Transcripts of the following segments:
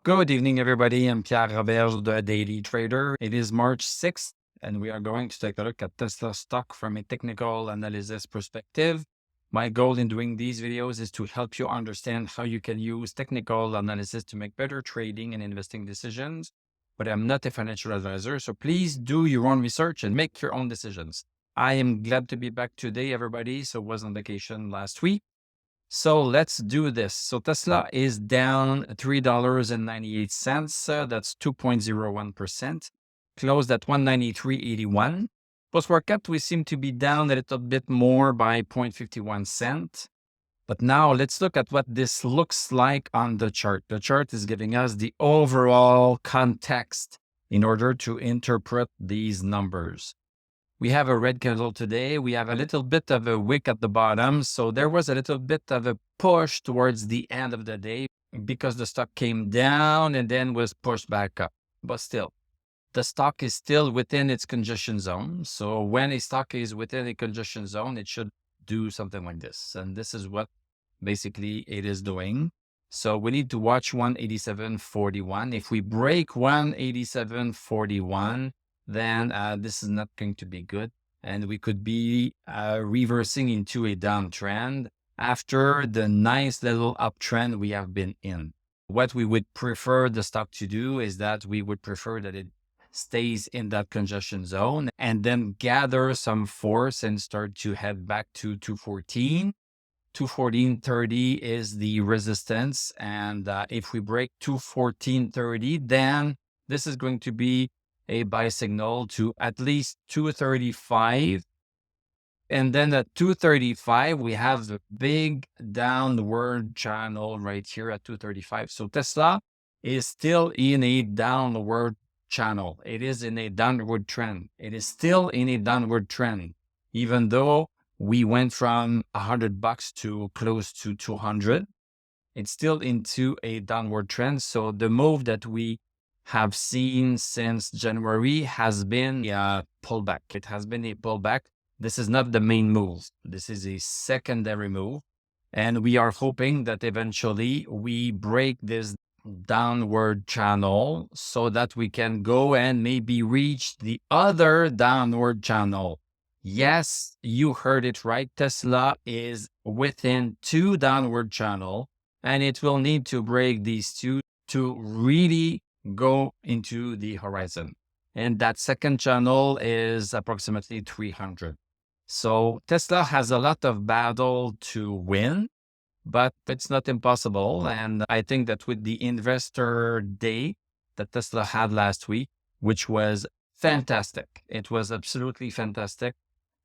Good evening, everybody. I'm Pierre Robert, the Daily Trader. It is March 6th, and we are going to take a look at Tesla stock from a technical analysis perspective. My goal in doing these videos is to help you understand how you can use technical analysis to make better trading and investing decisions. But I'm not a financial advisor, so please do your own research and make your own decisions. I am glad to be back today, everybody. So I was on vacation last week. So let's do this. So Tesla is down $3.98. That's 2.01%. Closed at 193.81. Post-workout, we seem to be down a little bit more by 0.51 cent. But now let's look at what this looks like on the chart. The chart is giving us the overall context in order to interpret these numbers. We have a red candle today. We have a little bit of a wick at the bottom. So there was a little bit of a push towards the end of the day because the stock came down and then was pushed back up. But still, the stock is still within its congestion zone. So when a stock is within a congestion zone, it should do something like this. And this is what basically it is doing. So we need to watch 187.41. If we break 187.41, then this is not going to be good. And we could be reversing into a downtrend after the nice little uptrend we have been in. What we would prefer the stock to do is that we would prefer that it stays in that congestion zone and then gather some force and start to head back to 214. 214.30 is the resistance. And if we break 214.30, then this is going to be a buy signal to at least 235. And then at 235, we have the big downward channel right here at 235. So Tesla is still in a downward channel. It is in a downward trend. It is still in a downward trend, even though we went from $100 to close to 200. It's still into a downward trend. So the move that we have seen since January has been a pullback. It has been a pullback. This is not the main move. This is a secondary move. And we are hoping that eventually we break this downward channel so that we can go and maybe reach the other downward channel. Yes, you heard it right. Tesla is within two downward channels, and it will need to break these two to really go into the horizon. And that second channel is approximately 300. So Tesla has a lot of battle to win, but it's not impossible. And I think that with the investor day that Tesla had last week, which was fantastic, it was absolutely fantastic.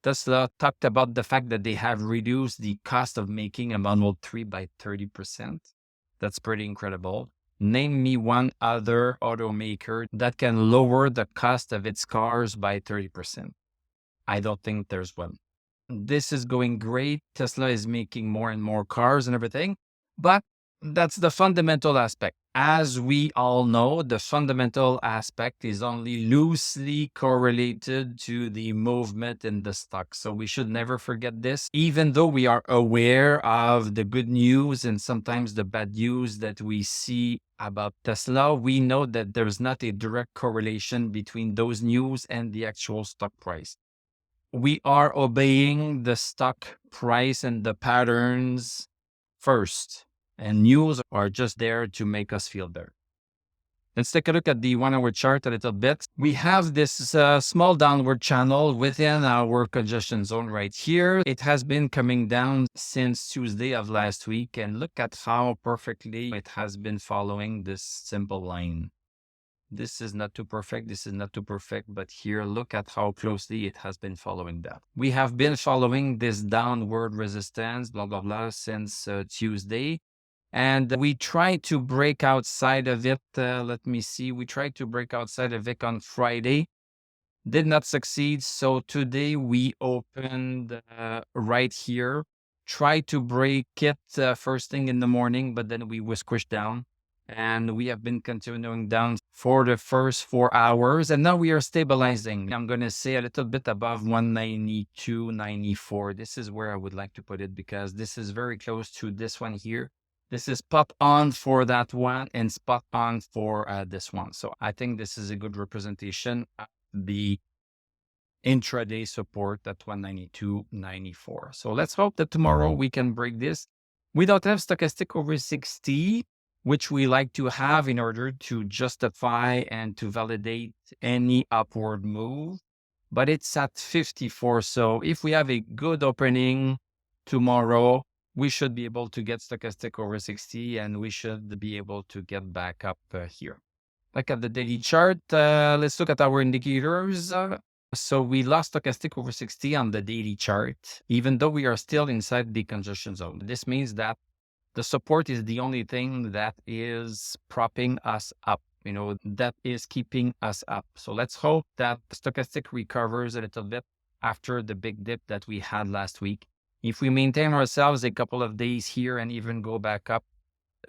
Tesla talked about the fact that they have reduced the cost of making a Model 3 by 30%. That's pretty incredible. Name me one other automaker that can lower the cost of its cars by 30%. I don't think there's one. This is going great. Tesla is making more and more cars and everything, but that's the fundamental aspect. As we all know, the fundamental aspect is only loosely correlated to the movement in the stock. So we should never forget this. Even though we are aware of the good news and sometimes the bad news that we see about Tesla, we know that there's not a direct correlation between those news and the actual stock price. We are obeying the stock price and the patterns first. And news are just there to make us feel better. Let's take a look at the 1 hour chart a little bit. We have this small downward channel within our congestion zone right here. It has been coming down since Tuesday of last week. And look at how perfectly it has been following this simple line. This is not too perfect. This is not too perfect. But here, look at how closely it has been following that. We have been following this downward resistance, blah, blah, blah, since Tuesday. And we tried to break outside of it. Let me see. We tried to break outside of it on Friday. Did not succeed. So today we opened right here. Tried to break it first thing in the morning, but then we were squished down. And we have been continuing down for the first 4 hours. And now we are stabilizing. I'm going to say a little bit above 192.94. This is where I would like to put it because this is very close to this one here. This is spot on for that one and spot on for this one. So I think this is a good representation of the intraday support at 192.94. So let's hope that tomorrow we can break this. We don't have stochastic over 60, which we like to have in order to justify and to validate any upward move, but it's at 54. So if we have a good opening tomorrow, we should be able to get stochastic over 60 and we should be able to get back up here. Look at the daily chart. Let's look at our indicators. So we lost stochastic over 60 on the daily chart, even though we are still inside the congestion zone. This means that the support is the only thing that is propping us up, that is keeping us up. So let's hope that the stochastic recovers a little bit after the big dip that we had last week. If we maintain ourselves a couple of days here and even go back up,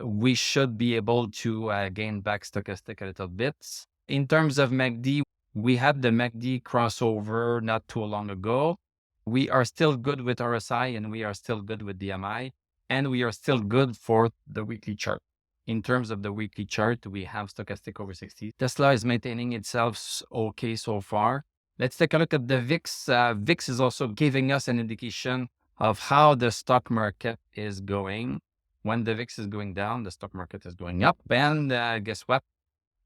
we should be able to gain back stochastic a little bit. In terms of MACD, we had the MACD crossover not too long ago. We are still good with RSI and we are still good with DMI, and we are still good for the weekly chart. In terms of the weekly chart, we have stochastic over 60. Tesla is maintaining itself okay so far. Let's take a look at the VIX. VIX is also giving us an indication of how the stock market is going. When the VIX is going down, the stock market is going up. And guess what?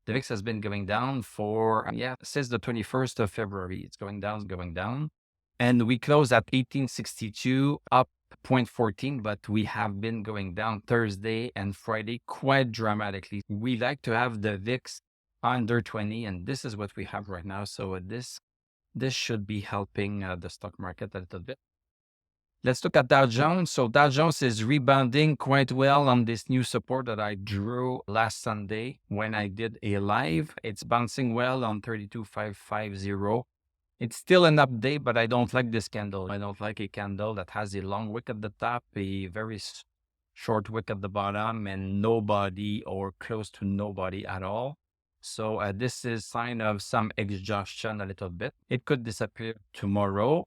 The VIX has been going down since the 21st of February. It's going down. And we closed at 1862, up 0.14, but we have been going down Thursday and Friday quite dramatically. We like to have the VIX under 20, and this is what we have right now. So this should be helping the stock market a little bit. Let's look at Dow Jones. So Dow Jones is rebounding quite well on this new support that I drew last Sunday when I did a live. It's bouncing well on 32,550. It's still an update, but I don't like this candle. I don't like a candle that has a long wick at the top, a very short wick at the bottom, and nobody or close to nobody at all. So this is sign of some exhaustion a little bit. It could disappear tomorrow.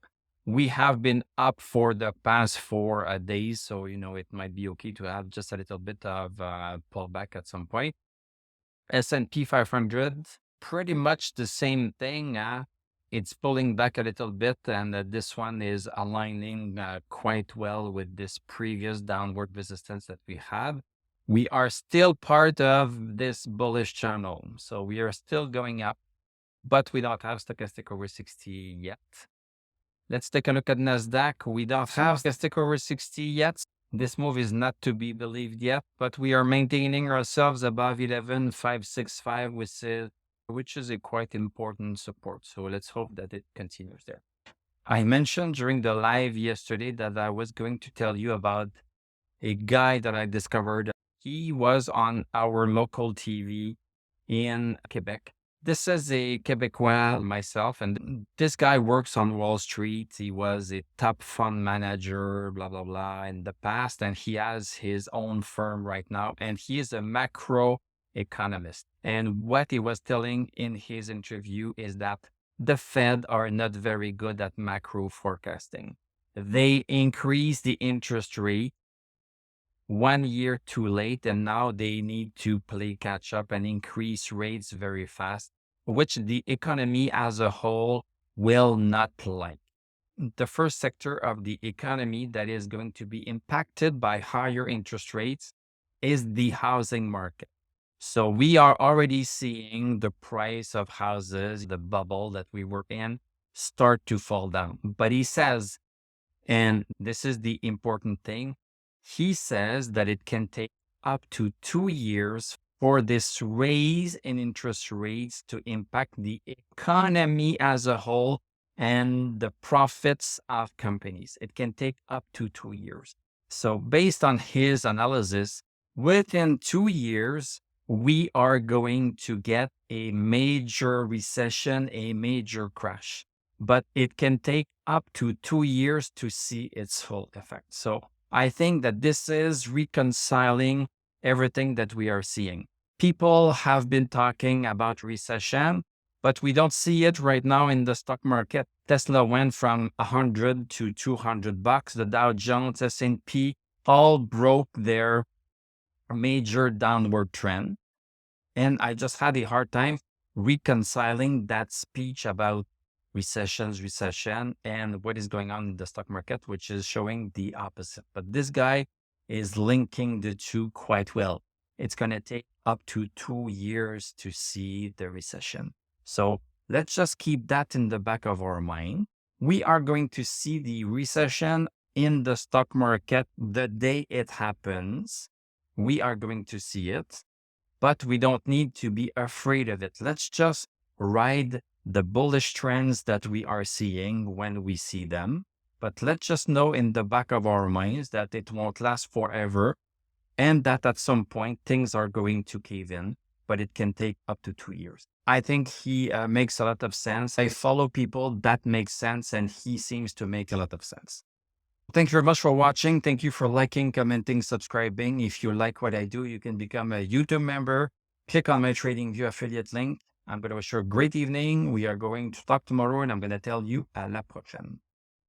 We have been up for the past 4 days, so it might be okay to have just a little bit of pullback at some point. S&P 500, pretty much the same thing. It's pulling back a little bit, and this one is aligning quite well with this previous downward resistance that we have. We are still part of this bullish channel, so we are still going up, but we don't have stochastic over 60 yet. Let's take a look at NASDAQ. We don't have stochastic over 60 yet. This move is not to be believed yet, but we are maintaining ourselves above 11,565, which is a quite important support. So let's hope that it continues there. I mentioned during the live yesterday that I was going to tell you about a guy that I discovered. He was on our local TV in Quebec. This is a Quebecois myself, and this guy works on Wall Street. He was a top fund manager, blah, blah, blah, in the past, and he has his own firm right now, and he is a macro economist. And what he was telling in his interview is that the Fed are not very good at macro forecasting. They increase the interest rate 1 year too late, and now they need to play catch up and increase rates very fast, which the economy as a whole will not like. The first sector of the economy that is going to be impacted by higher interest rates is the housing market. So we are already seeing the price of houses, the bubble that we were in, start to fall down. But he says, and this is the important thing, he says that it can take up to 2 years for this raise in interest rates to impact the economy as a whole and the profits of companies. It can take up to 2 years. So based on his analysis, within 2 years, we are going to get a major recession, a major crash. But it can take up to 2 years to see its full effect. So I think that this is reconciling everything that we are seeing. People have been talking about recession, but we don't see it right now in the stock market. Tesla went from 100 to $200. The Dow Jones, S&P all broke their major downward trend. And I just had a hard time reconciling that speech about recession, and what is going on in the stock market, which is showing the opposite. But this guy is linking the two quite well. It's going to take up to 2 years to see the recession. So let's just keep that in the back of our mind. We are going to see the recession in the stock market the day it happens. We are going to see it, but we don't need to be afraid of it. Let's just ride the bullish trends that we are seeing when we see them. But let's just know in the back of our minds that it won't last forever, and that at some point things are going to cave in, but it can take up to 2 years. I think he makes a lot of sense. I follow people that make sense, and he seems to make a lot of sense. Thank you very much for watching. Thank you for liking, commenting, subscribing. If you like what I do, you can become a YouTube member. Click on my TradingView affiliate link. I'm going to wish you a great evening. We are going to talk tomorrow, and I'm going to tell you à la prochaine.